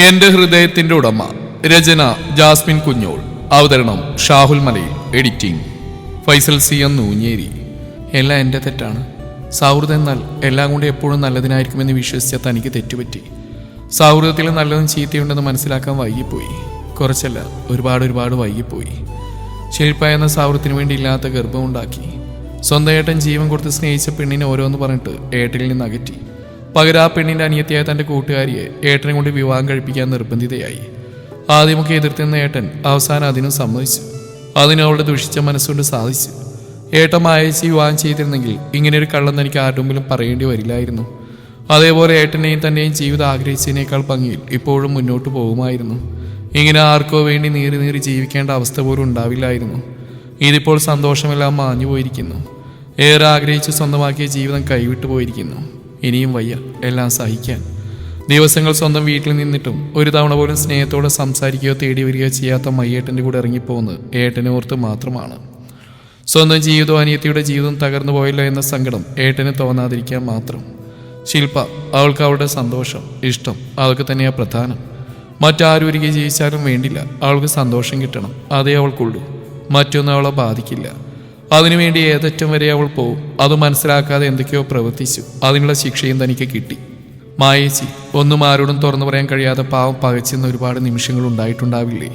എന്റെ ഹൃദയത്തിന്റെ ഉടമ. രചന ജാസ്മിൻ കുഞ്ഞോൾ. അവതരണം ഷാഹുൽ മലയിൽ. Editing Faisal C M Nooncheri. എല്ലാം എൻ്റെ തെറ്റാണ്. സൗഹൃദം എന്നാൽ എല്ലാം കൊണ്ട് എപ്പോഴും നല്ലതിനായിരിക്കുമെന്ന് വിശ്വസിച്ച തനിക്ക് തെറ്റുപറ്റി. സൗഹൃദത്തിൽ നല്ലതും ചീത്തയുണ്ടെന്ന് മനസ്സിലാക്കാൻ വൈകിപ്പോയി. കുറച്ചല്ല, ഒരുപാട് വൈകിപ്പോയി. ശില്പ എന്ന സൗഹൃദത്തിന് വേണ്ടി ഇല്ലാത്ത ഗർഭമുണ്ടാക്കി. സ്വന്തം ഏട്ടൻ ജീവൻ കൊടുത്ത് സ്നേഹിച്ച പെണ്ണിനെ ഓരോന്ന് പറഞ്ഞിട്ട് ഏട്ടനിൽ നിന്ന് അകറ്റി. പകരം ആ പെണ്ണിന്റെ അനിയത്തിയായ തന്റെ കൂട്ടുകാരിയെ ഏട്ടനെ കൊണ്ട് വിവാഹം കഴിപ്പിക്കാൻ നിർബന്ധിതയായി. ആദ്യമൊക്കെ എതിർത്തിരുന്ന ഏട്ടൻ അവസാനം അതിനും സമ്മതിച്ചു. അതിന് അവളുടെ ദുഷിച്ച മനസ്സുകൊണ്ട് സാധിച്ചു. ഏട്ടൻ മായച്ചി വിവാഹം ചെയ്തിരുന്നെങ്കിൽ ഇങ്ങനെയൊരു കള്ളം തനിക്ക് ആരുടെ മുമ്പിലും പറയേണ്ടി വരില്ലായിരുന്നു. അതേപോലെ ഏട്ടനെയും തന്നെയും ജീവിതം ആഗ്രഹിച്ചതിനേക്കാൾ ഭംഗിയിൽ ഇപ്പോഴും മുന്നോട്ട് പോകുമായിരുന്നു. ഇങ്ങനെ ആർക്കോ വേണ്ടി നീറി ജീവിക്കേണ്ട അവസ്ഥ പോലും ഉണ്ടാവില്ലായിരുന്നു. ഇതിപ്പോൾ സന്തോഷമെല്ലാം മാഞ്ഞു പോയിരിക്കുന്നു. ഏറെ ആഗ്രഹിച്ച് സ്വന്തമാക്കിയ ജീവിതം കൈവിട്ടു പോയിരിക്കുന്നു. ഇനിയും വയ്യ എല്ലാം സഹിക്കാൻ. ദിവസങ്ങൾ സ്വന്തം വീട്ടിൽ നിന്നിട്ടും ഒരു തവണ പോലും സ്നേഹത്തോടെ സംസാരിക്കുകയോ തേടി വരികയോ ചെയ്യാത്ത മയ്യേട്ടൻ്റെ കൂടെ ഇറങ്ങിപ്പോകുന്നത് ഏട്ടനെ ഓർത്ത് മാത്രമാണ്. സ്വന്തം ജീവിതവും അനിയത്തിയുടെ ജീവിതം തകർന്നു പോയല്ലോ എന്ന സങ്കടം ഏട്ടന് തോന്നാതിരിക്കാൻ മാത്രം. ശില്പ, അവൾക്ക് അവളുടെ സന്തോഷം, ഇഷ്ടം അതൊക്കെ തന്നെയാണ് പ്രധാനം. മറ്റാരും ഒരിക്കൽ ജീവിച്ചാലും വേണ്ടില്ല, അവൾക്ക് സന്തോഷം കിട്ടണം. അതേ അവൾക്കുള്ളൂ. മറ്റൊന്നും അവളെ ബാധിക്കില്ല. അതിനുവേണ്ടി ഏതറ്റം വരെ അവൾ പോവും. അത് മനസ്സിലാക്കാതെ എന്തൊക്കെയോ പ്രവർത്തിച്ചു. അതിനുള്ള ശിക്ഷയും തനിക്ക് കിട്ടി. മായേച്ചി ഒന്നും ആരോടും തുറന്നു പറയാൻ കഴിയാതെ പാവം പകച്ചെന്ന ഒരുപാട് നിമിഷങ്ങൾ ഉണ്ടായിട്ടുണ്ടാവില്ലേ?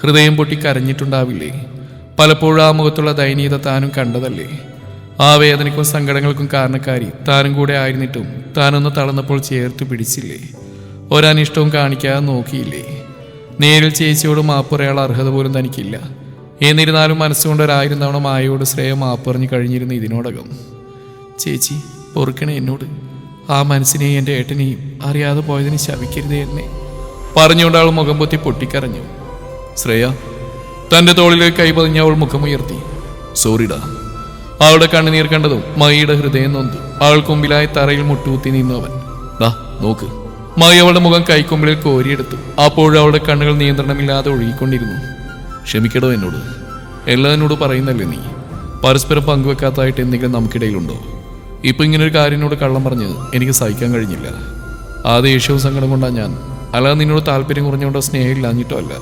ഹൃദയം പൊട്ടി കരഞ്ഞിട്ടുണ്ടാവില്ലേ? പലപ്പോഴും ആ മുഖത്തുള്ള ദയനീയത താനും കണ്ടതല്ലേ? ആ വേദനയ്ക്കും സങ്കടങ്ങൾക്കും കാരണക്കാരി താനും കൂടെ ആയിരുന്നിട്ടും താനൊന്ന് തളർന്നപ്പോൾ ചേർത്ത് പിടിച്ചില്ലേ? ഒരനിഷ്ടവും കാണിക്കാതെ നോക്കിയില്ലേ? നേരിൽ ചേച്ചിയോട് മാപ്പ് പറയാനുള്ള അർഹത പോലും തനിക്കില്ല. എന്നിരുന്നാലും മനസ്സുകൊണ്ട് 1000 തവണ മായയോട് ശ്രേയ മാപ്പ് പറഞ്ഞു കഴിഞ്ഞിരുന്ന ഇതിനോടകം. ചേച്ചി പൊറുക്കണേ എന്നോട്. ആ മനസ്സിനെയും എൻ്റെ ഏട്ടനെയും അറിയാതെ പോയതിന് ശപിക്കരുതേ എന്നെ പറഞ്ഞുകൊണ്ട് അവൾ മുഖം പൊത്തി പൊട്ടിക്കരഞ്ഞു. ശ്രേയ തൻ്റെ തോളിലേക്ക് കൈപതിഞ്ഞ് അവൾ മുഖമുയർത്തി. സോറിടാ. അവളുടെ കണ്ണുനീർ കണ്ടതും മയിയുടെ ഹൃദയം നൊന്തു. അവൾക്ക് മുമ്പിലായി തറയിൽ മുട്ടുകുത്തി നിന്നവൻ. ദാ നോക്ക്. മൈ അവളുടെ മുഖം കൈക്കൊമ്പിളിൽ കോരിയെടുത്തു. അപ്പോഴും അവളുടെ കണ്ണുകൾ നിയന്ത്രണമില്ലാതെ ഒഴുകിക്കൊണ്ടിരുന്നു. ക്ഷമിക്കടോ എന്നോട്. എല്ലാം എന്നോട് പറയുന്നല്ലേ നീ? പരസ്പരം പങ്കുവെക്കാത്തതായിട്ട് എന്തെങ്കിലും നമുക്കിടയിലുണ്ടോ? ഇപ്പം ഇങ്ങനൊരു കാര്യത്തിനോട് കള്ളം പറഞ്ഞ് എനിക്ക് സഹിക്കാൻ കഴിഞ്ഞില്ല. ആ ദേഷ്യവും സങ്കടം കൊണ്ടാണ് ഞാൻ. അല്ലാതെ നിന്നോട് താല്പര്യം കുറഞ്ഞുകൊണ്ടോ സ്നേഹം ഇല്ലാഞ്ഞിട്ടോ അല്ല.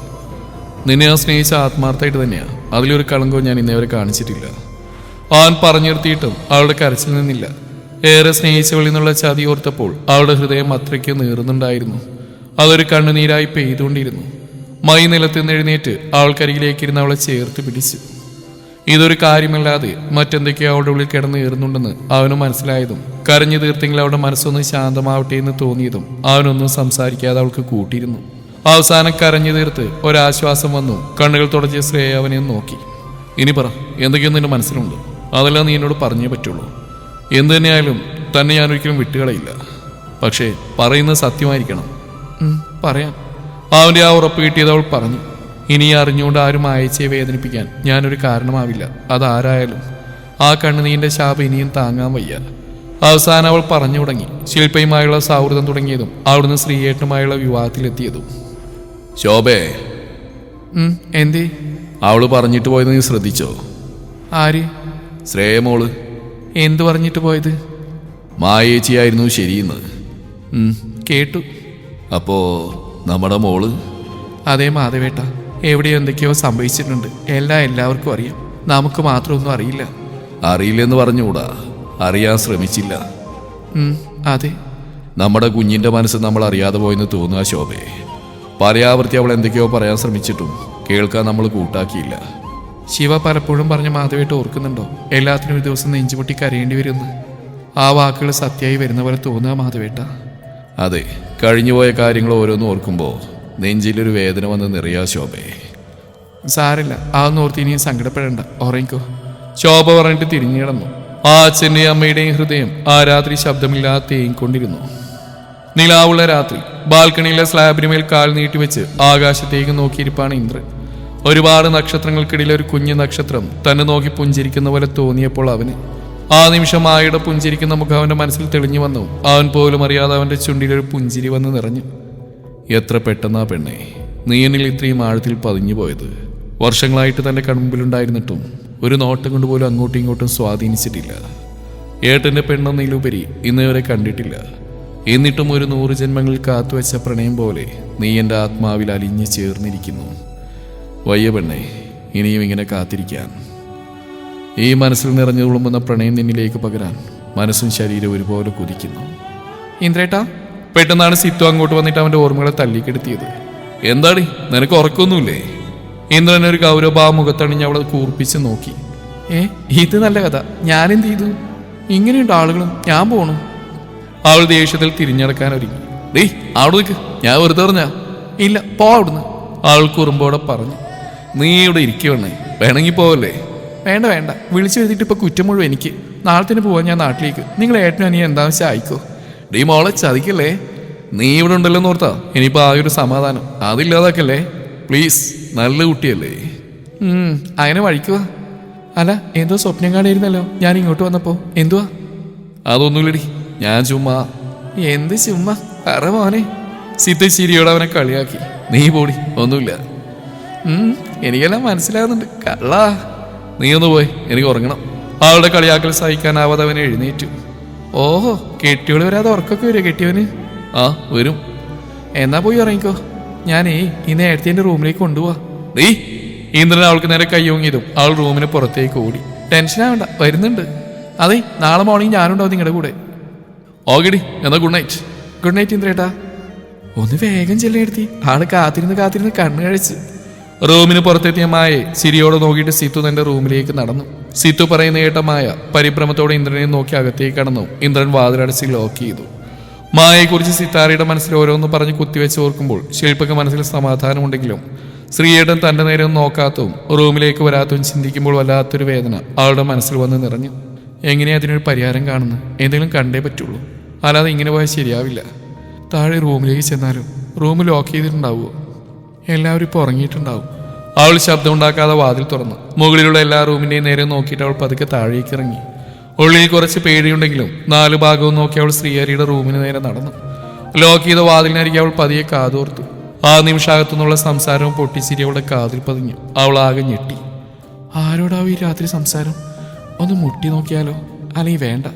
നിന്നെ ഞാൻ സ്നേഹിച്ച ആത്മാർത്ഥമായിട്ട് തന്നെയാണ്. അതിലൊരു കളങ്കവും ഞാൻ ഇന്നേവരെ കാണിച്ചിട്ടില്ല. അവൻ പറഞ്ഞു നിർത്തിയിട്ടും അവളുടെ കരച്ചിൽ നിന്നില്ല. ഏറെ സ്നേഹിച്ചവളിൽ നിന്നുള്ള ചതി ഓർത്തപ്പോൾ അവളുടെ ഹൃദയം അത്രയ്ക്ക് നീറുന്നുണ്ടായിരുന്നു. അതൊരു കണ്ണുനീരായി പെയ്തുകൊണ്ടിരുന്നു. മൈ നിലത്ത് നിന്ന് എഴുന്നേറ്റ് അവൾക്കരികിലേക്കിരുന്ന് അവളെ ചേർത്ത് പിടിച്ചു. ഇതൊരു കാര്യമല്ലാതെ മറ്റെന്തൊക്കെയോ അവളുടെ ഉള്ളിൽ കിടന്ന് ഏറുന്നുണ്ടെന്ന് അവന് മനസ്സിലായതും കരഞ്ഞു തീർത്തെങ്കിൽ അവളുടെ മനസ്സൊന്ന് ശാന്തമാവട്ടെ എന്ന് തോന്നിയതും അവനൊന്നും സംസാരിക്കാതെ അവൾക്ക് കൂട്ടിയിരുന്നു. അവസാനം കരഞ്ഞു തീർത്ത് ഒരാശ്വാസം വന്നു. കണ്ണുകൾ തുടച്ച് ശ്രേയ അവനെ നോക്കി. ഇനി പറ, എന്തൊക്കെയോ നിന്റെ മനസ്സിലുണ്ട്. അതെല്ലാം നീ എന്നോട് പറഞ്ഞേ പറ്റുള്ളൂ. എന്തു തന്നെയായാലും തന്നെ ഞാൻ ഒരിക്കലും വിട്ടുകളയില്ല. പക്ഷേ പറയുന്നത് സത്യമായിരിക്കണം. പറയാം. അവൻ്റെ ആ ഉറപ്പ് കിട്ടിയത് അവൾ പറഞ്ഞു. ഇനി അറിഞ്ഞുകൊണ്ട് ആരും അയച്ചയെ വേദനിപ്പിക്കാൻ ഞാനൊരു കാരണമാവില്ല. അതാരായാലും. ആ കണ്ണുനീരിൻ്റെ ശാപം ഇനിയും താങ്ങാൻ വയ്യ. അവസാനം അവൾ പറഞ്ഞു തുടങ്ങി. ശില്പയുമായുള്ള സൗഹൃദം തുടങ്ങിയതും അവിടുന്ന് ശ്രീയേട്ടനുമായുള്ള വിവാഹത്തിലെത്തിയതും. ശോഭേ, എന്തേ? അവള് പറഞ്ഞിട്ട് പോയത് നീ ശ്രദ്ധിച്ചോ? ആര്? ശ്രേയ മോള്. എന്തു പറഞ്ഞിട്ട് പോയത്? മായേച്ചിയായിരുന്നു ശരിയെന്ന്. കേട്ടു. അപ്പോ നമ്മുടെ മോള്? അതേ മാധവേട്ട, എവിടെയോ എന്തൊക്കെയോ സംഭവിച്ചിട്ടുണ്ട്. എല്ലാവർക്കും അറിയാം. നമുക്ക് മാത്രമൊന്നും അറിയില്ല. അറിയില്ലെന്ന് പറഞ്ഞുകൂടാ, അറിയാൻ ശ്രമിച്ചില്ല. അതെ. നമ്മുടെ കുഞ്ഞിന്റെ മനസ്സ് നമ്മൾ അറിയാതെ പോയെന്ന് തോന്നുക ശോഭേ. പറയാവൃത്തി അവൾ എന്തൊക്കെയോ പറയാൻ ശ്രമിച്ചിട്ടും കേൾക്കാൻ നമ്മൾ കൂട്ടാക്കിയില്ല. ശിവ പലപ്പോഴും പറഞ്ഞ മാധവേട്ട ഓർക്കുന്നുണ്ടോ? എല്ലാത്തിനും ഒരു ദിവസം നെഞ്ചുപൊട്ടി കരയേണ്ടി വരുമെന്ന്. ആ വാക്കുകൾ സത്യമായി വരുന്ന പോലെ തോന്നുക മാധവേട്ട. അതെ, കഴിഞ്ഞുപോയ കാര്യങ്ങൾ ഓരോന്നും ഓർക്കുമ്പോൾ നെഞ്ചിലൊരു വേദന വന്ന് നിറയാ ശോഭേ. സാരല്ല, അതൊന്നും ഓർത്ത് ഇനിയും സങ്കടപ്പെടേണ്ട. ഉറങ്ങിക്കോ. ശോഭ പറഞ്ഞിട്ട് തിരിഞ്ഞു കിടന്നു. ആ അച്ഛൻ്റെയും അമ്മയുടെയും ഹൃദയം ആ രാത്രി ശബ്ദമില്ലാതെ തേങ്ങിക്കൊണ്ടിരുന്നു. നിലാവുള്ള രാത്രി. ബാൽക്കണിയിലെ സ്ലാബിന് മേൽ കാൽ നീട്ടിവെച്ച് ആകാശത്തേക്ക് നോക്കിയിരിപ്പാണ് ഇന്ദ്രൻ. ഒരുപാട് നക്ഷത്രങ്ങൾക്കിടയിൽ ഒരു കുഞ്ഞു നക്ഷത്രം തന്നെ നോക്കി പുഞ്ചിരിക്കുന്ന പോലെ തോന്നിയപ്പോൾ അവന് ആ നിമിഷം ആയുടെ പുഞ്ചിരിക്കുന്ന മുഖം അവൻ്റെ മനസ്സിൽ തെളിഞ്ഞു വന്നു. അവൻ പോലും അറിയാതെ അവൻ്റെ ചുണ്ടിലൊരു പുഞ്ചിരി വന്ന് നിറഞ്ഞു. എത്ര പെട്ടെന്നാ പെണ്ണെ നീ എന്നിൽ ഇത്രയും ആഴത്തിൽ പതിഞ്ഞു പോയത്. വർഷങ്ങളായിട്ട് തൻ്റെ കൺമുമ്പിലുണ്ടായിരുന്നിട്ടും ഒരു നോട്ടം കൊണ്ട് പോലും അങ്ങോട്ടും ഇങ്ങോട്ടും സ്വാധീനിച്ചിട്ടില്ല. ഏട്ടൻ്റെ പെണ്ണെന്നതിലുപരി ഇന്നേവരെ കണ്ടിട്ടില്ല. എന്നിട്ടും ഒരു 100 ജന്മങ്ങൾ കാത്തുവെച്ച പ്രണയം പോലെ നീ എൻ്റെ ആത്മാവിൽ അലിഞ്ഞു ചേർന്നിരിക്കുന്നു. വയ്യ പെണ്ണേ, ഇനിയും ഇങ്ങനെ കാത്തിരിക്കാൻ. ഈ മനസ്സിൽ നിറഞ്ഞു തുളുമ്പുന്ന പ്രണയം നിന്നിലേക്ക് പകരാൻ മനസ്സും ശരീരവും ഒരുപോലെ കുതിക്കുന്നു. ഇന്ദ്രേട്ടാ, പെട്ടെന്നാണ് സിത്തു അങ്ങോട്ട് വന്നിട്ട് അവൻ്റെ ഓർമ്മകളെ തല്ലിക്കെടുത്തിയത്. എന്താടി, നിനക്ക് ഉറക്കൊന്നുമില്ലേ? ഇന്ദ്രൻ ഒരു ഗൗരവഭാവ മുഖത്തണിഞ്ഞ് അവളെ കൂർപ്പിച്ച് നോക്കി. ഇത് നല്ല കഥ, ഞാനെന്ത് ചെയ്തു? ഇങ്ങനെയുണ്ട് ആളുകളും, ഞാൻ പോണു. അവൾ ദേഷ്യത്തിൽ തിരിഞ്ഞടക്കാൻ ഒരുങ്ങി. അവിടെ നിൽക്ക്, ഞാൻ വെറുതെ പറഞ്ഞ. ഇല്ല, പോ അവിടുന്ന്, അവൾ കുറുമ്പോടെ പറഞ്ഞു. നീ ഇവിടെ ഇരിക്കുവണ്ണേ, വേണമെങ്കിൽ പോവല്ലേ? വേണ്ട വേണ്ട, വിളിച്ചു എഴുതിയിട്ട് ഇപ്പൊ കുറ്റം മുഴുവൻ എനിക്ക്. നാളെ തന്നെ പോവാൻ ഞാൻ നാട്ടിലേക്ക്. നിങ്ങൾ ഏട്ടനും അനിയും എന്താണെന്ന് വെച്ചാൽ ആയിക്കോ. ഡീ മോളെ ചതിക്കല്ലേ, നീ ഇവിടെ ഉണ്ടല്ലോ എന്ന് ഓർത്താ ഇനിയിപ്പോൾ ആ ഒരു സമാധാനം അതില്ലാതാക്കല്ലേ പ്ലീസ്. നല്ല കുട്ടിയല്ലേ. അങ്ങനെ വഴിക്കുവാ. അല്ല, എന്തോ സ്വപ്നം കാണായിരുന്നല്ലോ ഞാൻ ഇങ്ങോട്ട് വന്നപ്പോ. എന്തുവാ? അതൊന്നുമില്ലടി, ഞാൻ ചുമ്മാ. എന്ത് ചുമ്മാ? പറ മോനെ. സിദ്ധ ചിരിയോടെ അവനെ കളിയാക്കി. നീ പോടി, ഒന്നുമില്ല. എനിക്കെല്ലാം മനസ്സിലാകുന്നുണ്ട്, കള്ളാ. നീ ഒന്ന് പോയി, എനിക്ക് ഉറങ്ങണം. അവളുടെ കളിയാക്കൽ സഹിക്കാനാവാതെ അവനെ എഴുന്നേറ്റു. ഓഹോ, കെട്ടിയോള് വരാതെ ഉറക്കൊക്കെ വരും കെട്ടിയവന്? ആ വരും. എന്നാ പോയി ഉറങ്ങിക്കോ. ഞാനേ ഇന്ന് നേരത്തെ റൂമിലേക്ക് കൊണ്ടുപോവാ. നീ ഇന്ദ്രൻ അവൾക്ക് നേരെ കയ്യോങ്ങിയതും അവൾ റൂമിന് പുറത്തേക്ക് ഓടി. ടെൻഷനാവണ്ട, വരുന്നുണ്ട്. അതെ, നാളെ മോർണിംഗ് ഞാനുണ്ടാവും നിങ്ങളുടെ കൂടെ. ഓക്കെടി, എന്നാ ഗുഡ് നൈറ്റ്. ഗുഡ് നൈറ്റ് ഇന്ദ്രേട്ടാ. ഒന്ന് വേഗം ചെല്ലെടുത്തി. ആള് കാത്തിരുന്ന് കണ്ണു കഴിച്ച്. റൂമിന് പുറത്തെത്തിയ മായെ ചിരിയോടെ നോക്കിയിട്ട് സിത്തു തന്റെ റൂമിലേക്ക് നടന്നു. സിത്തു പറയുന്ന കേട്ട മായ പരിഭ്രമത്തോടെ ഇന്ദ്രനെ നോക്കി അകത്തേക്ക് കടന്നു. ഇന്ദ്രൻ വാതിലടച്ച് ലോക്ക് ചെയ്തു. മായയെക്കുറിച്ച് സിത്താരയുടെ മനസ്സിൽ ഓരോന്ന് പറഞ്ഞ് കുത്തിവെച്ച് ഓർക്കുമ്പോൾ ശില്പക്ക് മനസ്സിൽ സമാധാനമുണ്ടെങ്കിലും ശ്രീയേട്ടൻ തന്റെ നേരെ നോക്കാത്തതും റൂമിലേക്ക് വരാത്തതും ചിന്തിക്കുമ്പോൾ വല്ലാത്തൊരു വേദന അവളുടെ മനസ്സിൽ വന്ന് നിറഞ്ഞു. എങ്ങനെയാ അതിനൊരു പരിഹാരം കാണുന്നത്? എന്തെങ്കിലും കണ്ടേ പറ്റുള്ളൂ, അല്ലാതെ ഇങ്ങനെ പോയാൽ ശരിയാവില്ല. താഴെ റൂമിലേക്ക് ചെന്നാലും റൂം ലോക്ക് ചെയ്തിട്ടുണ്ടാവുമോ? എല്ലാവരും ഇപ്പോൾ ഉറങ്ങിയിട്ടുണ്ടാവും. അവൾ ശബ്ദമുണ്ടാക്കാതെ വാതിൽ തുറന്നു. മുകളിലുള്ള എല്ലാ റൂമിൻ്റെയും നേരെ നോക്കിയിട്ട് അവൾ പതുക്കെ താഴേക്ക് ഇറങ്ങി. ഉള്ളിൽ കുറച്ച് പേടിയുണ്ടെങ്കിലും 4 ഭാഗവും നോക്കി അവൾ ശ്രീഹരിയുടെ റൂമിന് നേരെ നടന്നു. ലോക്ക് ചെയ്ത വാതിലിനരികെ അവൾ പതിയെ കാതോർത്തു. ആ നിമിഷാകത്തുനിന്നുള്ള സംസാരവും പൊട്ടിച്ചിരി അവളുടെ കാതിൽ പതിഞ്ഞു. അവൾ ആകെ ഞെട്ടി. ആരോടാവും ഈ രാത്രി സംസാരം? ഒന്ന് മുട്ടി നോക്കിയാലോ? അല്ലെങ്കിൽ വേണ്ട,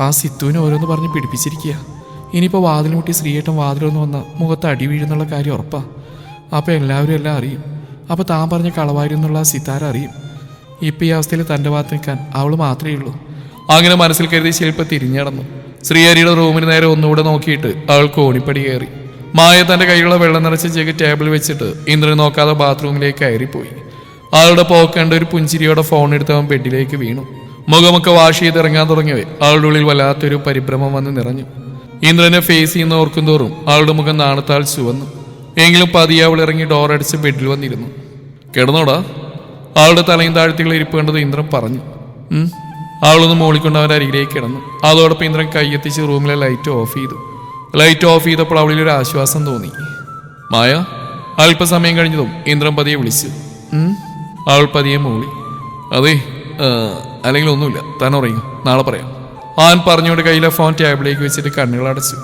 ആ സിത്തുവിനെ ഓരോന്ന് പറഞ്ഞ് പിടിപ്പിച്ചിരിക്കുക. ഇനിയിപ്പോൾ വാതിൽ മുട്ടി ശ്രീയേട്ടൻ വാതിലൊന്ന് വന്ന മുഖത്ത് അടി വീഴുന്നുള്ള കാര്യം ഉറപ്പാ. അപ്പോൾ എല്ലാവരും എല്ലാം അറിയും. അപ്പോൾ താൻ പറഞ്ഞ കളവായിരുന്നുള്ള ആ സിത്താര അറിയും. ഇപ്പം ഈ അവസ്ഥയിൽ തൻ്റെ ഭാഗത്ത് നിൽക്കാൻ അവൾ മാത്രമേ ഉള്ളൂ. അങ്ങനെ മനസ്സിൽ കരുതി ശില്പ തിരിഞ്ഞടന്നു. ശ്രീഹരിയുടെ റൂമിന് നേരെ ഒന്നുകൂടെ നോക്കിയിട്ട് അവൾ കോണിപ്പടി കയറി. മായ തൻ്റെ കൈയുള്ള വെള്ളം നിറച്ച ജഗ് ടേബിൾ വെച്ചിട്ട് ഇന്ദ്രൻ നോക്കാതെ ബാത്റൂമിലേക്ക് കയറിപ്പോയി. അവളുടെ പോക്കേണ്ട ഒരു പുഞ്ചിരിയോടെ ഫോൺ എടുത്ത് അവൻ ബെഡിലേക്ക് വീണു. മുഖമൊക്കെ വാഷ് ചെയ്ത് ഇറങ്ങാൻ തുടങ്ങിയവേ അവളുടെ ഉള്ളിൽ വല്ലാത്തൊരു പരിഭ്രമം വന്ന് നിറഞ്ഞു. ഇന്ദ്രനെ ഫേസ് ചെയ്യുന്ന ഓർക്കും തോറും അവളുടെ മുഖം നാണത്താൽ ചുവന്നു. എങ്കിലും പതിയെ അവൾ ഇറങ്ങി ഡോറടിച്ച് ബെഡിൽ വന്നിരുന്നു. കിടന്നോടാ? അവളുടെ തലയും താഴ്ത്തികൾ ഇരിപ്പ് കണ്ടത് ഇന്ദ്രൻ പറഞ്ഞു. അവളൊന്ന് മൂളിക്കൊണ്ട് അവൻ്റെ അരികിലേക്ക് കിടന്നു. അതോടൊപ്പം ഇന്ദ്രൻ കൈയെത്തിച്ച് റൂമിലെ ലൈറ്റ് ഓഫ് ചെയ്തു. ലൈറ്റ് ഓഫ് ചെയ്തപ്പോൾ അവളിലൊരു ആശ്വാസം തോന്നി. മായ? അല്പസമയം കഴിഞ്ഞതും ഇന്ദ്രൻ പതിയെ വിളിച്ചു. അവൾ പതിയെ മൂളി. അതെ, അല്ലെങ്കിൽ ഒന്നുമില്ല, താൻ ഉറങ്ങും, നാളെ പറയാം. അവൻ പറഞ്ഞുകൊണ്ട് കയ്യിലെ ഫോൺ ടേബിളിലേക്ക് വെച്ചിട്ട് കണ്ണുകൾ അടച്ചു.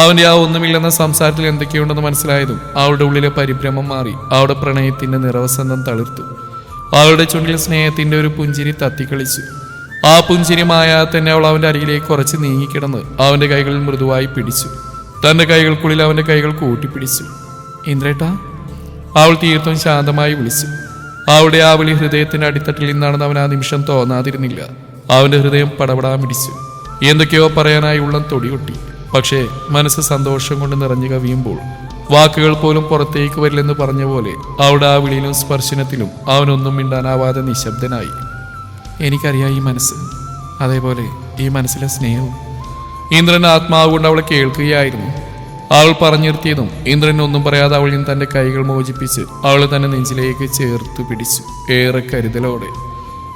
അവൻ്റെ ആ ഒന്നുമില്ലെന്ന സംസാരത്തിൽ എന്തൊക്കെയുണ്ടെന്ന് മനസ്സിലായതും അവളുടെ ഉള്ളിലെ പരിഭ്രമം മാറി. അവളുടെ പ്രണയത്തിന്റെ നിറവസന്തം തളിർത്തു. അവളുടെ ചുണ്ടിൽ സ്നേഹത്തിന്റെ ഒരു പുഞ്ചിരി തത്തിക്കളിച്ചു. ആ പുഞ്ചിരിമായ തന്നെ അവൾ അവൻ്റെ അരികിലേക്ക് കുറച്ച് നീങ്ങിക്കിടന്ന് അവൻ്റെ കൈകളിൽ മൃദുവായി പിടിച്ചു. തൻ്റെ കൈകൾക്കുള്ളിൽ അവൻ്റെ കൈകൾ കൂട്ടിപ്പിടിച്ചു. ഇന്ദ്രേട്ടാ? അവൾ തീർത്തും ശാന്തമായി വിളിച്ചു. അവളുടെ ആ വിളി ഹൃദയത്തിന്റെ അടിത്തട്ടിൽ നിന്നാണെന്ന് അവൻ ആ നിമിഷം തോന്നാതിരുന്നില്ല. അവൻ്റെ ഹൃദയം പടപടാൻ പിടിച്ചു. എന്തൊക്കെയോ പറയാനായി ഉള്ളം തൊടികൊട്ടി. പക്ഷേ മനസ്സ് സന്തോഷം കൊണ്ട് നിറഞ്ഞു കവിയുമ്പോൾ വാക്കുകൾ പോലും പുറത്തേക്ക് വരില്ലെന്ന് പറഞ്ഞ പോലെ അവളുടെ ആ വിളിയിലും സ്പർശനത്തിലും അവനൊന്നും മിണ്ടാനാവാതെ നിശബ്ദനായി. എനിക്കറിയാം ഈ മനസ്സ്, അതേപോലെ ഈ മനസ്സിലെ സ്നേഹവും. ഇന്ദ്രൻ ആത്മാവ് കൊണ്ട് അവളെ കേൾക്കുകയായിരുന്നു. അവൾ പറഞ്ഞു നിർത്തിയതും ഇന്ദ്രൻ ഒന്നും പറയാതെ അവളിൽ നിന്ന് തൻ്റെ കൈകൾ മോചിപ്പിച്ച് അവളെ തന്നെ നെഞ്ചിലേക്ക് ചേർത്ത് പിടിച്ചു. ഏറെ കരുതലോടെ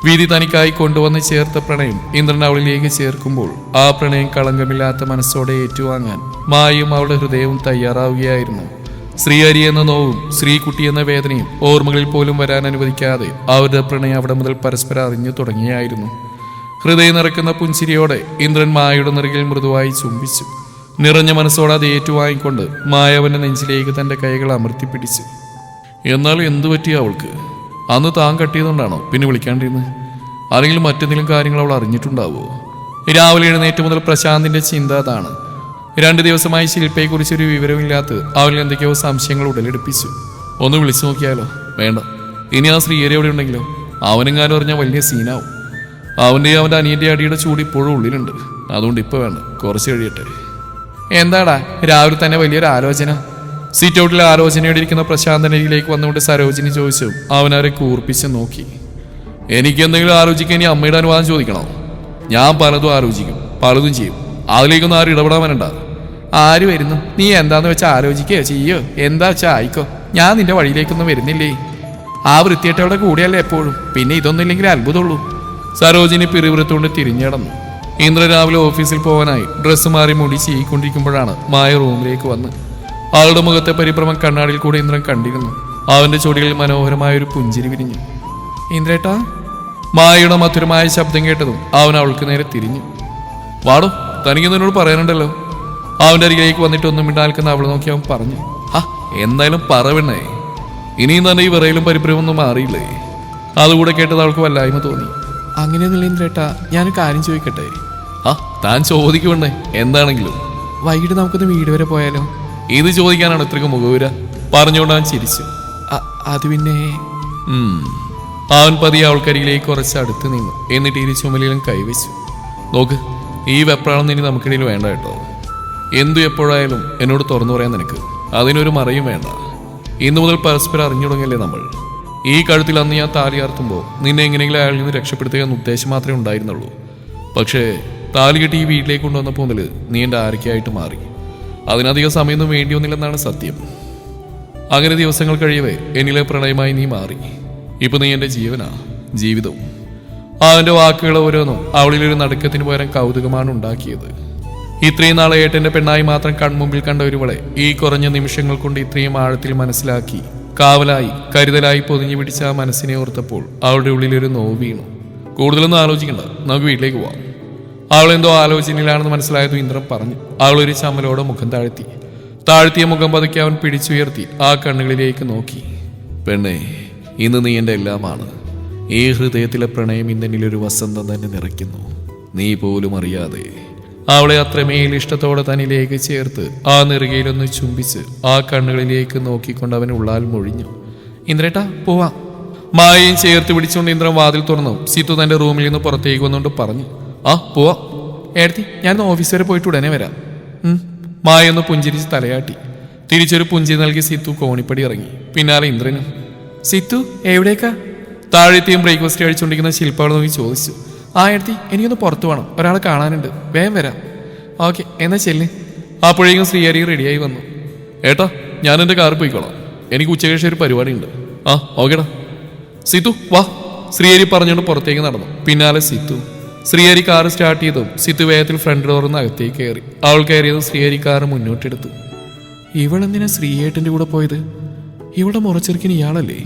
വിധി തനിക്കായി കൊണ്ടുവന്ന് ചേർത്ത പ്രണയം ഇന്ദ്രൻ അവളിലേക്ക് ചേർക്കുമ്പോൾ ആ പ്രണയം കളങ്കമില്ലാത്ത മനസ്സോടെ ഏറ്റുവാങ്ങാൻ മായയും അവളുടെ ഹൃദയവും തയ്യാറാവുകയായിരുന്നു. ശ്രീഹരി എന്ന നോവും ശ്രീകുട്ടി എന്ന വേദനയും ഓർമ്മകളിൽ പോലും വരാൻ അനുവദിക്കാതെ അവരുടെ പ്രണയം അവിടെ മുതൽ പരസ്പരം അറിഞ്ഞു തുടങ്ങിയായിരുന്നു. ഹൃദയം നിറക്കുന്ന പുഞ്ചിരിയോടെ ഇന്ദ്രൻ മായയുടെ നിറകിൽ മൃദുവായി ചുംബിച്ചു. നിറഞ്ഞ മനസ്സോടെ അത് ഏറ്റുവാങ്ങിക്കൊണ്ട് മായവന്റെ നെഞ്ചിലേക്ക് തന്റെ കൈകൾ അമർത്തിപ്പിടിച്ചു. എന്നാൽ എന്തു പറ്റിയ അവൾക്ക്? അന്ന് താൻ കട്ടിയതുകൊണ്ടാണോ പിന്നെ വിളിക്കാണ്ടിരുന്നത്? അല്ലെങ്കിൽ മറ്റെന്തെങ്കിലും കാര്യങ്ങൾ അവൾ അറിഞ്ഞിട്ടുണ്ടാവുമോ? രാവിലെ എഴുന്നേറ്റ് മുതൽ പ്രശാന്തിന്റെ ചിന്ത അതാണ്. 2 ദിവസമായി ശില്പയെക്കുറിച്ചൊരു വിവരമില്ലാത്ത അവനിൽ എന്തൊക്കെയോ സംശയങ്ങൾ ഉടലെടുപ്പിച്ചു. ഒന്ന് വിളിച്ചു നോക്കിയാലോ? വേണ്ട. ഇനി ആ ശ്രീഹരി എവിടെ ഉണ്ടെങ്കിലോ അവനെങ്ങാനും അറിഞ്ഞാൽ വലിയ സീനാവും. അവൻ്റെ അനിയൻ്റെ അടിയുടെ ചൂട് ഇപ്പോഴും ഉള്ളിലുണ്ട്. അതുകൊണ്ട് ഇപ്പോൾ വേണ്ട, കുറച്ച് കഴിയട്ടെ. എന്താടാ രാവിലെ തന്നെ വലിയൊരു ആലോചന? സീറ്റ് ഔട്ടിൽ ആലോചനയോടെ ഇരിക്കുന്ന പ്രശാന്തനരിയിലേക്ക് വന്നുകൊണ്ട് സരോജിനി ചോദിച്ചു. അവനവരെ കൂർപ്പിച്ച് നോക്കി. എനിക്ക് എന്തെങ്കിലും ആലോചിക്കാൻ ഇനി അമ്മയുടെ അനുവാദം ചോദിക്കണോ? ഞാൻ പലതും ആലോചിക്കും, പലതും ചെയ്യും. അതിലേക്കൊന്നും ആരും ഇടപെടാൻ വരണ്ട. ആര് വരുന്നു? നീ എന്താന്ന് വെച്ചാൽ ആലോചിക്കുകയോ ചെയ്യോ? എന്താ വെച്ചാൽ ആയിക്കോ. ഞാൻ നിന്റെ വഴിയിലേക്കൊന്നും വരുന്നില്ലേ. ആ വൃത്തിയായിട്ടവിടെ കൂടിയല്ലേ എപ്പോഴും. പിന്നെ ഇതൊന്നും ഇല്ലെങ്കിൽ അത്ഭുതമുള്ളൂ. സരോജിനി പിറുപിറുത്തുകൊണ്ട് തിരിഞ്ഞടന്നു. ഇന്ദ്ര രാവിലെ ഓഫീസിൽ പോകാനായി ഡ്രസ്സ് മാറി മുടി ചെയ്യിക്കൊണ്ടിരിക്കുമ്പോഴാണ് മായ റൂമിലേക്ക് വന്ന്. അവളുടെ മുഖത്തെ പരിഭ്രമം കണ്ണാടിയിൽ കൂടെ ഇന്ദ്രൻ കണ്ടിരുന്നു. അവന്റെ ചുടികളിൽ മനോഹരമായൊരു പുഞ്ചിരി വിരിഞ്ഞു. ഇന്ദ്രേട്ടാ. മായയുടെ മധുരമായ ശബ്ദം കേട്ടതും അവൻ അവൾക്ക് നേരെ തിരിഞ്ഞു. വാടോ, തനിക്ക് നിന്നോട് പറയാനുണ്ടല്ലോ. അവന്റെ അരികിലേക്ക് വന്നിട്ട് ഒന്നും മിണ്ടാൽക്കുന്ന അവളെ നോക്കി അവൻ പറഞ്ഞു. എന്തായാലും പറവണ്ണേ, ഇനിയും തന്നെ ഈ വിറയിലും പരിഭ്രമൊന്നും മാറിയില്ലേ? അതുകൂടെ കേട്ടത് അവൾക്ക് വല്ലായ്മ തോന്നി. അങ്ങനെയൊന്നുമില്ല ഇന്ദ്രേട്ടാ, ഞാനൊരു കാര്യം ചോദിക്കട്ടെ? താൻ ചോദിക്കുവണ്ണേ, എന്താണെങ്കിലും. വൈകിട്ട് നമുക്കൊന്ന് വീട് വരെ പോയാലോ? ഇത് ചോദിക്കാനാണ് ഇത്രയ്ക്ക് മുഖവുര? പറഞ്ഞുകൊണ്ട് അവൻ ചിരിച്ചു. അത് പിന്നെ അവൻ പതിയെ അവൾക്കരികിലേക്ക് കുറച്ച് അടുത്ത് നിന്നു. എന്നിട്ട് ഇരു ചുമലിലും കൈവച്ചു. നോക്ക്, ഈ വെപ്രാളൊന്നും ഇനി നമുക്കിടയിൽ വേണ്ട കേട്ടോ. എന്തു എപ്പോഴായാലും എന്നോട് തുറന്നു പറയാൻ നിനക്ക്. അതിനൊരു മറയും വേണ്ട. ഇന്നു മുതൽ പരസ്പരം അറിഞ്ഞു തുടങ്ങിയല്ലേ നമ്മൾ. ഈ കഴുത്തിൽ അന്ന് ഞാൻ താലി ആർത്തുമ്പോൾ നിന്നെ എങ്ങനെയെങ്കിലും അയാളിൽ നിന്ന് രക്ഷപ്പെടുത്തുക എന്ന ഉദ്ദേശം മാത്രമേ ഉണ്ടായിരുന്നുള്ളൂ. പക്ഷേ താലി കെട്ടി ഈ വീട്ടിലേക്ക് കൊണ്ടുവന്നപ്പോൾ മുതൽ നീ എൻ്റെ ആരൊക്കെയായിട്ട് മാറി. അതിനധികം സമയമൊന്നും വേണ്ടിയൊന്നില്ലെന്നാണ് സത്യം. അങ്ങനെ ദിവസങ്ങൾ കഴിയവേ എന്നിലെ പ്രണയമായി നീ മാറി. ഇപ്പൊ നീ എൻ്റെ ജീവനാ, ജീവിതവും. അവൻ്റെ വാക്കുകൾ ഓരോന്നും അവളിലൊരു നടുക്കത്തിന് പകരം കൗതുകമാണ് ഉണ്ടാക്കിയത്. ഇത്രയും നാളെ ഏട്ടൻ്റെ പെണ്ണായി മാത്രം കൺമുമ്പിൽ കണ്ട ഒരുവളെ ഈ കുറഞ്ഞ നിമിഷങ്ങൾ കൊണ്ട് ഇത്രയും ആഴത്തിൽ മനസ്സിലാക്കി കാവലായി കരുതലായി പൊതിഞ്ഞു പിടിച്ച ആ മനസ്സിനെ ഓർത്തപ്പോൾ അവളുടെ ഉള്ളിലൊരു നോവ് വീണു. കൂടുതലൊന്നും ആലോചിക്കണ്ട, നമുക്ക് വീട്ടിലേക്ക് പോവാം. അവളെന്തോ ആലോചനയിലാണെന്ന് മനസ്സിലായതും ഇന്ദ്രൻ പറഞ്ഞു. അവളൊരു ചമ്മലോടെ മുഖം താഴ്ത്തിയ മുഖം പതുക്കി അവൻ പിടിച്ചുയർത്തി ആ കണ്ണുകളിലേക്ക് നോക്കി. പെണ്ണേ, ഇന്ന് നീ എൻ്റെ എല്ലാമാണ്. ഈ ഹൃദയത്തിലെ പ്രണയം ഇന്നെന്നിലൊരു വസന്തം തന്നെ നിറയ്ക്കുന്നു, നീ പോലും അറിയാതെ. അവളെ അത്രമേൽ ഇഷ്ടത്തോടെ തന്നിലേക്ക് ചേർത്ത് ആ നെറുകയിലൊന്ന് ചുംബിച്ച് ആ കണ്ണുകളിലേക്ക് നോക്കിക്കൊണ്ട് അവൻ ഉള്ളാൽ മൊഴിഞ്ഞു. ഇന്ദ്രേട്ടാ, പോവാം. മായയും ചേർത്ത് പിടിച്ചുകൊണ്ട് ഇന്ദ്രൻ വാതിൽ തുറന്നു. സിത്തു തന്റെ റൂമിൽ നിന്ന് പുറത്തേക്ക് വന്നുകൊണ്ട് പറഞ്ഞു. പോവാം ഏടത്തി, ഞാൻ ഓഫീസ് വരെ പോയിട്ട് ഉടനെ വരാം. മായൊന്ന് പുഞ്ചിരിച്ച് തലയാട്ടി. തിരിച്ചൊരു പുഞ്ചിരി നൽകി സിത്തു കോണിപ്പടി ഇറങ്ങി. പിന്നാലെ ഇന്ദ്രനും. സിത്തു എവിടേക്കാ? താഴെത്തിയും ബ്രേക്ക്ഫാസ്റ്റ് കഴിച്ചുകൊണ്ടിരിക്കുന്ന ശില്പകളെ നോക്കി ചോദിച്ചു. ഏടത്തി, എനിക്കൊന്ന് പുറത്തു വേണം, ഒരാളെ കാണാനുണ്ട്, വേഗം വരാം. ഓക്കെ, എന്നാ ചെല്ല്. അപ്പോഴേക്കും ശ്രീഹരി റെഡിയായി വന്നു. ഏട്ടാ, ഞാൻ എൻ്റെ കാറിൽ പോയിക്കോളാം, എനിക്ക് ഉച്ചകഴിച്ച് ഒരു പരിപാടി ഉണ്ട്. ഓക്കേടാ. സിത്തു വാ, ശ്രീഹരി പറഞ്ഞുകൊണ്ട് പുറത്തേക്ക് നടന്നു. പിന്നാലെ സിത്തു. ശ്രീഹരി കാറ് സ്റ്റാർട്ട് ചെയ്തും സിത്തു വേഗത്തിൽ ഫ്രണ്ട് ഡോറിന്ന് അകത്തേക്ക് കയറി. അവൾ കയറിയതും ശ്രീഹരി കാറ് മുന്നോട്ടെടുത്തു. ഇവളെന്തിനാ ശ്രീയേട്ടൻ്റെ കൂടെ പോയത്? ഇവളുടെ മുറച്ചെറുക്കിന് ഇയാളല്ലേ?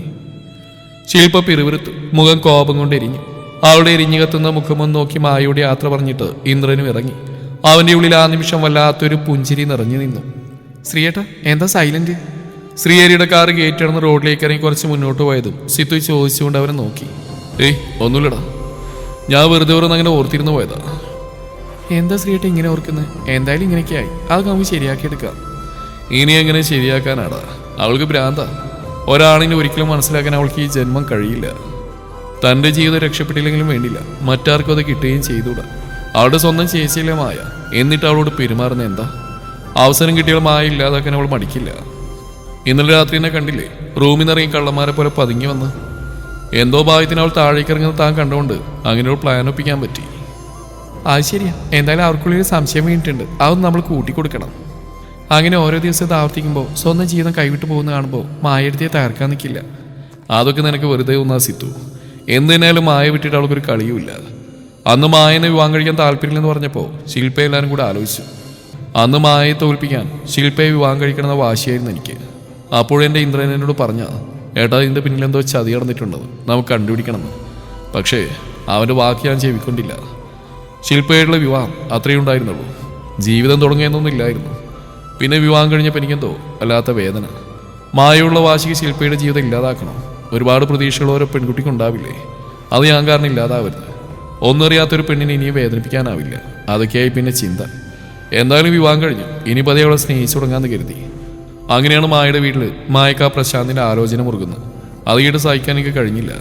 ശില്പ പിറുപിറുത്തു. മുഖം കോപം കൊണ്ടെരിഞ്ഞു. അവളുടെ എരിഞ്ഞു കത്തുന്ന മുഖമൊന്ന് നോക്കി മായയുടെ യാത്ര പറഞ്ഞിട്ട് ഇന്ദ്രനും ഇറങ്ങി. അവന്റെ ഉള്ളിൽ ആ നിമിഷം വല്ലാത്തൊരു പുഞ്ചിരി നിറഞ്ഞു നിന്നു. ശ്രീയേട്ടാ, എന്താ സൈലന്റ്? ശ്രീഹരിയുടെ കാറ് ഗേറ്റ് കടന്ന് റോഡിലേക്ക് ഇറങ്ങി കുറച്ച് മുന്നോട്ട് പോയതും സിത്തു ചോദിച്ചുകൊണ്ട് അവനെ നോക്കി. ഒന്നുമില്ലടാ, ഞാൻ വെറുതെ അങ്ങനെ ഓർത്തിരുന്നു പോയതാ. എന്താ ശ്രീയേട്ട ഇങ്ങനെ ഓർക്കുന്നത്? എന്തായാലും ഇങ്ങനെയൊക്കെയായി, അത് നമുക്ക് ശരിയാക്കിയെടുക്കാം. ഇനി എങ്ങനെ ശരിയാക്കാനാടാ? അവൾക്ക് ഭ്രാന്ത. ഒരാളിനെ ഒരിക്കലും മനസ്സിലാക്കാൻ അവൾക്ക് ഈ ജന്മം കഴിയില്ല. തൻ്റെ ജീവിതം രക്ഷപ്പെട്ടില്ലെങ്കിലും വേണ്ടില്ല, മറ്റാർക്കും അത് കിട്ടുകയും ചെയ്തുകൂടാ. അവളുടെ സ്വന്തം ചേച്ചിയിലെ മായ, എന്നിട്ട് അവളോട് പെരുമാറുന്ന എന്താ? അവസരം കിട്ടിയാൽ മായ ഇല്ലാതാക്കാൻ അവൾ മടിക്കില്ല. ഇന്നലെ രാത്രി എന്നെ കണ്ടില്ലേ? റൂമിൽ നിന്ന് ഇറങ്ങി കള്ളന്മാരെ പോലെ പതുങ്ങി വന്ന്. എന്തോ ഭാഗ്യത്തിന് അവൾ താഴേക്ക് ഇറങ്ങുന്നത് താൻ കണ്ടുകൊണ്ട് അങ്ങനെ ഒരു പ്ലാൻ ഒപ്പിക്കാൻ പറ്റി. അത് ശരിയാ, എന്തായാലും അവർക്കുള്ളിൽ സംശയം വീണിട്ടുണ്ട്, അതൊന്നും നമ്മൾ കൂട്ടിക്കൊടുക്കണം. അങ്ങനെ ഓരോ ദിവസത്തെ ആവർത്തിക്കുമ്പോൾ സ്വന്തം ജീവിതം കൈവിട്ട് പോകുന്ന കാണുമ്പോൾ മായയെടുത്തേ തകർക്കാൻ നിൽക്കില്ല. അതൊക്കെ നിനക്ക് വെറുതെ ഒന്നാ സിത്തു. എന്തിനാലും മായ വിട്ടിട്ട് അവൾക്കൊരു കളിയുമില്ല. അന്ന് മായനെ വിവാഹം കഴിക്കാൻ താല്പര്യമില്ലെന്ന് പറഞ്ഞപ്പോൾ ശില്പ എല്ലാവരും കൂടെ ആലോചിച്ചു. അന്ന് മായയെ തോൽപ്പിക്കാൻ ശില്പയെ വിവാഹം കഴിക്കണമെന്ന വാശിയായിരുന്നു എനിക്ക്. അപ്പോഴെൻ്റെ ഇന്ദ്രൻ എന്നോട് പറഞ്ഞ, ഏട്ടാ ഇതിൻ്റെ പിന്നിലെന്തോ ചതി നടന്നിട്ടുണ്ടെന്ന്, നമുക്ക് കണ്ടുപിടിക്കണമെന്ന്. പക്ഷേ അവൻ്റെ വാക്ക് ഞാൻ ചെവിക്കൊണ്ടില്ല. ശില്പയായിട്ടുള്ള വിവാഹം അത്രയും ഉണ്ടായിരുന്നുള്ളൂ, ജീവിതം തുടങ്ങിയെന്നൊന്നും ഇല്ലായിരുന്നു. പിന്നെ വിവാഹം കഴിഞ്ഞപ്പോൾ എനിക്കെന്തോ അല്ലാത്ത വേദന. മായയുള്ള വാശിക്ക് ശില്പയുടെ ജീവിതം ഇല്ലാതാക്കണം. ഒരുപാട് പ്രതീക്ഷകൾ ഓരോ പെൺകുട്ടിക്കുണ്ടാവില്ലേ, അത് ഞാൻ കാരണം ഇല്ലാതാവരുത്. ഒന്നറിയാത്തൊരു പെണ്ണിനെ ഇനിയും വേദനിപ്പിക്കാനാവില്ല. അതൊക്കെയായി പിന്നെ ചിന്ത. എന്തായാലും വിവാഹം കഴിഞ്ഞു, ഇനി പതിയെ അവളെ സ്നേഹിച്ചു തുടങ്ങാന്ന് കരുതി. അങ്ങനെയാണ് മായയുടെ വീട്ടിൽ മായക്കാ പ്രശാന്തിന്റെ ആലോചന മുറുകുന്നത്. അത് കേട്ട് സഹിക്കാൻ എനിക്ക് കഴിഞ്ഞില്ല.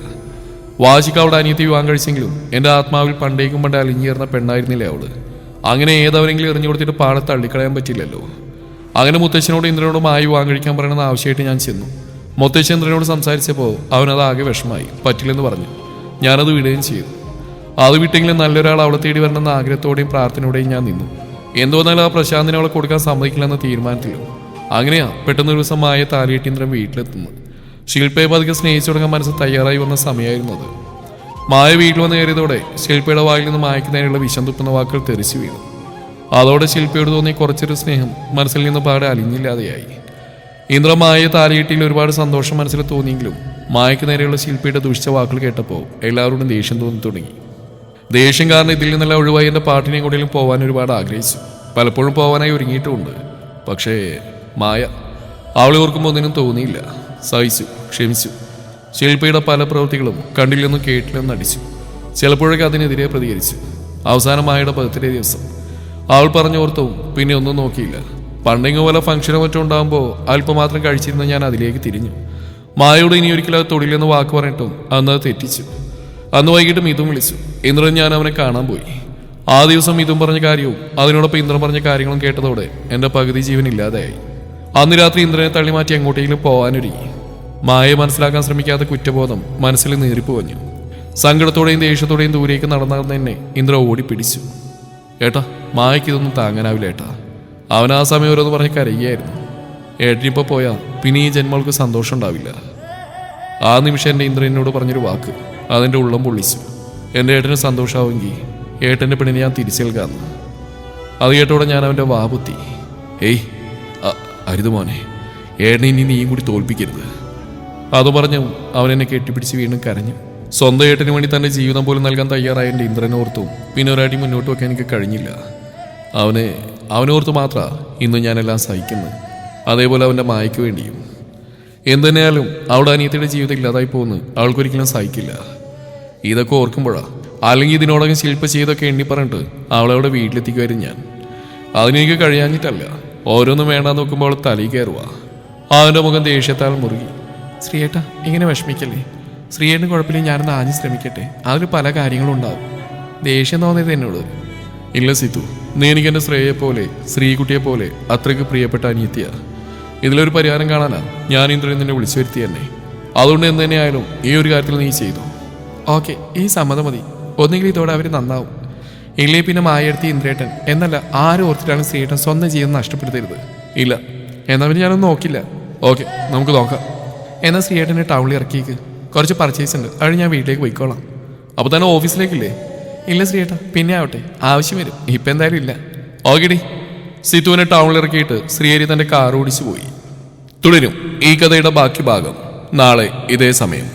വാശിക്ക് അവളുടെ അനിയത്തി വിവാഹം കഴിച്ചെങ്കിലും എൻ്റെ ആത്മാവിൽ പണ്ടേക്കും പണ്ട് അലിഞ്ഞേർന്ന പെണ്ണായിരുന്നില്ലേ അവള്. അങ്ങനെ ഏതവരെങ്കിലും എറിഞ്ഞു കൊടുത്തിട്ട് പാടെ തള്ളിക്കളയാൻ പറ്റില്ലല്ലോ. അങ്ങനെ മുത്തച്ഛനോട് ഇന്ദ്രനോട് മായ വിവാഹം കഴിക്കാൻ പറയണമെന്ന് ആവശ്യമായിട്ട് ഞാൻ ചെന്നു. മുത്തച്ഛൻ ഇന്ദ്രനോട് സംസാരിച്ചപ്പോൾ അവനത് ആകെ വിഷമായി, പറ്റില്ലെന്ന് പറഞ്ഞു. ഞാനത് വിടുകയും ചെയ്തു. അത് വിട്ടെങ്കിലും നല്ലൊരാൾ അവളെ തേടി വരണമെന്ന ആഗ്രഹത്തോടെയും പ്രാർത്ഥനയോടെയും ഞാൻ നിന്നു. എന്തുവന്നാലും ആ പ്രശാന്തിനെ അവളെ കൊടുക്കാൻ സമ്മതിക്കില്ലെന്ന തീരുമാനത്തിലും. അങ്ങനെയാ പെട്ടെന്നൊരു ദിവസം മായ താലിയിട്ട് ഇന്ദ്രൻ വീട്ടിലെത്തുന്നു. ശില്പയെ പതുക്കെ സ്നേഹിച്ചു തുടങ്ങാൻ മനസ്സ് തയ്യാറായി വന്ന സമയമായിരുന്നത്. മായ വീട്ടിൽ വന്ന് കയറിയതോടെ ശില്പയുടെ വായിൽ നിന്ന് മായയ്ക്ക് നേരെയുള്ള വിഷം തുപ്പുന്ന വാക്കുകൾ തെറിച്ചു വീണു. അതോടെ ശില്പയോട് തോന്നിയ കുറച്ചൊരു സ്നേഹം മനസ്സിൽ നിന്ന് പാടെ അലിഞ്ഞില്ലാതെയായി. ഇന്ദ്ര മായയെ താലിയിട്ടിൽ ഒരുപാട് സന്തോഷം മനസ്സിൽ തോന്നിയെങ്കിലും മായയ്ക്ക് നേരെയുള്ള ശില്പയുടെ ദുഷിച്ച വാക്കുകൾ കേട്ടപ്പോൾ എല്ലാവരോടും ദേഷ്യം തോന്നി തുടങ്ങി. ദേഷ്യം കാരണം ഇതിൽ നിന്നെല്ലാം ഒഴിവായി എൻ്റെ പാട്ടിനെയും കൂടെയും പോകാൻ ഒരുപാട് ആഗ്രഹിച്ചു. പലപ്പോഴും പോകാനായി ഒരുങ്ങിയിട്ടുമുണ്ട്. പക്ഷേ മായ അവളെ ഓർക്കുമ്പോൾ ഒന്നിനും തോന്നിയില്ല. സഹിച്ചു, ക്ഷമിച്ചു. ശില്പയുടെ പല പ്രവൃത്തികളും കണ്ടില്ലെന്നും കേട്ടില്ലെന്നും നടിച്ചു. ചിലപ്പോഴൊക്കെ അതിനെതിരെ പ്രതികരിച്ചു. അവസാനം മായയുടെ ബർത്ത്ഡേ ദിവസം അവൾ പറഞ്ഞോർത്തവും പിന്നെ ഒന്നും നോക്കിയില്ല. പണ്ടെങ്കിൽ പോലെ ഫംഗ്ഷനോ മറ്റോ ഉണ്ടാകുമ്പോൾ അല്പം മാത്രം കഴിച്ചിരുന്ന ഞാൻ അതിലേക്ക് തിരിഞ്ഞു. മായയോട് ഇനി ഒരിക്കലും അത് തൊടില്ലെന്ന് വാക്ക് പറഞ്ഞിട്ടും അന്ന് അത് തെറ്റിച്ചു. അന്ന് വൈകിട്ട് മിഥുൻ വിളിച്ചു. ഇന്ദ്രൻ ഞാൻ അവനെ കാണാൻ പോയി. ആ ദിവസം മിഥുൻ പറഞ്ഞ കാര്യവും അതിനോടൊപ്പം ഇന്ദ്രൻ പറഞ്ഞ കാര്യങ്ങളും കേട്ടതോടെ എൻ്റെ പകുതി ജീവൻ ഇല്ലാതെയായി. അന്ന് രാത്രി ഇന്ദ്രനെ തള്ളി മാറ്റി എങ്ങോട്ടെങ്കിലും പോകാനൊരുങ്ങി. മായയെ മനസ്സിലാക്കാൻ ശ്രമിക്കാത്ത കുറ്റബോധം മനസ്സിൽ നീറിപ്പോവഞ്ഞു. സങ്കടത്തോടെയും ദേഷ്യത്തോടെയും ദൂരേക്ക് നടന്നാർന്ന് എന്നെ ഇന്ദ്ര ഓടിപ്പിടിച്ചു. ഏട്ടാ, മായയ്ക്ക് ഇതൊന്നും താങ്ങാനാവില്ല ഏട്ടാ. അവൻ ആ സമയം ഓരോന്ന് പറഞ്ഞ് കരയുകയായിരുന്നു. ഏട്ടനിപ്പോൾ പോയാൽ പിന്നെ ഈ ജന്മങ്ങൾക്ക് സന്തോഷം ഉണ്ടാവില്ല. ആ നിമിഷം എൻ്റെ ഇന്ദ്രനോട് പറഞ്ഞൊരു വാക്ക് അതെൻ്റെ ഉള്ളം പൊള്ളിച്ചു. എൻ്റെ ഏട്ടന് സന്തോഷമാവുമെങ്കിൽ ഏട്ടൻ്റെ പെണ്ണിനെ ഞാൻ തിരിച്ചേൽക്കാമെന്ന്. അത് കേട്ടോടെ ഞാൻ അവൻ്റെ വാപുത്തി. ഏയ് അരുത് മോനെ, ഏട്ടനെ ഇനി നീയും കൂടി തോൽപ്പിക്കരുത്. അത് പറഞ്ഞു അവൻ എന്നെ കെട്ടിപ്പിടിച്ച് വീണ്ടും കരഞ്ഞു. സ്വന്തം ഏട്ടന് വേണ്ടി തൻ്റെ ജീവിതം പോലും നൽകാൻ തയ്യാറായ എൻ്റെ ഇന്ദ്രനോർത്തും പിന്നെ ഒരടി മുന്നോട്ട് വെക്കാൻ എനിക്ക് കഴിഞ്ഞില്ല. അവനോർത്ത് മാത്രമാണ് ഇന്ന് ഞാനെല്ലാം സഹിക്കുന്നത്. അതേപോലെ അവൻ്റെ മായയ്ക്ക് വേണ്ടിയും. എന്തുതന്നെയാലും അവളുടെ അനിയത്തിയുടെ ജീവിതം ഇല്ലാതായി പോകുന്നു അവൾക്കൊരിക്കലും സഹിക്കില്ല. ഇതൊക്കെ ഓർക്കുമ്പോഴാണ്, അല്ലെങ്കിൽ ഇതിനോടകം ശില്പ ചെയ്തൊക്കെ എണ്ണി പറഞ്ഞിട്ട് അവളവിടെ വീട്ടിലെത്തിക്കുമായിരുന്നു ഞാൻ. അതിനെനിക്ക് കഴിയാഞ്ഞിട്ടല്ല, ഓരോന്നും വേണ്ടാന്ന് നോക്കുമ്പോൾ അവൾ തലയിൽ കയറുക. അവൻ്റെ മുഖം ദേഷ്യത്താൽ മുറുകി. ശ്രീയേട്ടാ, ഇങ്ങനെ വിഷമിക്കല്ലേ. ശ്രീയേട്ടന് കുഴപ്പമില്ല, ഞാനൊന്ന് ആഞ്ഞ് ശ്രമിക്കട്ടെ. അതിൽ പല കാര്യങ്ങളും ഉണ്ടാവും. ദേഷ്യം തോന്നിയത് എന്നോട്. ഇല്ല സിത്തു, നീ എനിക്ക് എൻ്റെ ശ്രേയെ പോലെ ശ്രീകുട്ടിയെ പോലെ അത്രയ്ക്ക് പ്രിയപ്പെട്ട അനിയത്തിയാ. ഇതിലൊരു പരിഹാരം കാണാനാ ഞാൻ ഇന്ദ്രനെ നിന്നെ വിളിച്ചു വരുത്തി തന്നെ. അതുകൊണ്ട് എന്ത് തന്നെയായാലും ഈ ഒരു കാര്യത്തിൽ നീ ചെയ്തു. ഓക്കെ, ഈ സമ്മതം മതി. ഒന്നുകിൽ ഇതോടെ അവർ നന്നാവും, ഇല്ലേ പിന്നെ മായെടുത്തി ഇന്ദ്രേട്ടൻ എന്നല്ല ആരും ഓർത്തിട്ടാണ് ശ്രീയേട്ടൻ സ്വന്തം ജീവിതം നഷ്ടപ്പെടുത്തരുത്. ഇല്ല, എന്നാൽ പിന്നെ ഞാനൊന്നും നോക്കില്ല. ഓക്കെ, നമുക്ക് നോക്കാം. എന്നാൽ ശ്രീയേട്ടനെ ടൗണിൽ ഇറക്കിയേക്ക്. കുറച്ച് പർച്ചേസ് ഉണ്ട്, അത് ഞാൻ വീട്ടിലേക്ക് പോയിക്കോളാം. അപ്പോൾ തന്നെ ഓഫീസിലേക്കില്ലേ? ഇല്ല ശ്രീയേട്ടാ, പിന്നെ ആവട്ടെ, ആവശ്യം വരും. ഇപ്പം എന്തായാലും ഇല്ല. ഓക്കെടി. സിത്തുവിനെ ടൗണിൽ ഇറക്കിയിട്ട് ശ്രീഹരി തൻ്റെ കാർ ഓടിച്ചു പോയി. തുടരും ഈ കഥയുടെ ബാക്കി ഭാഗം നാളെ ഇതേ സമയം.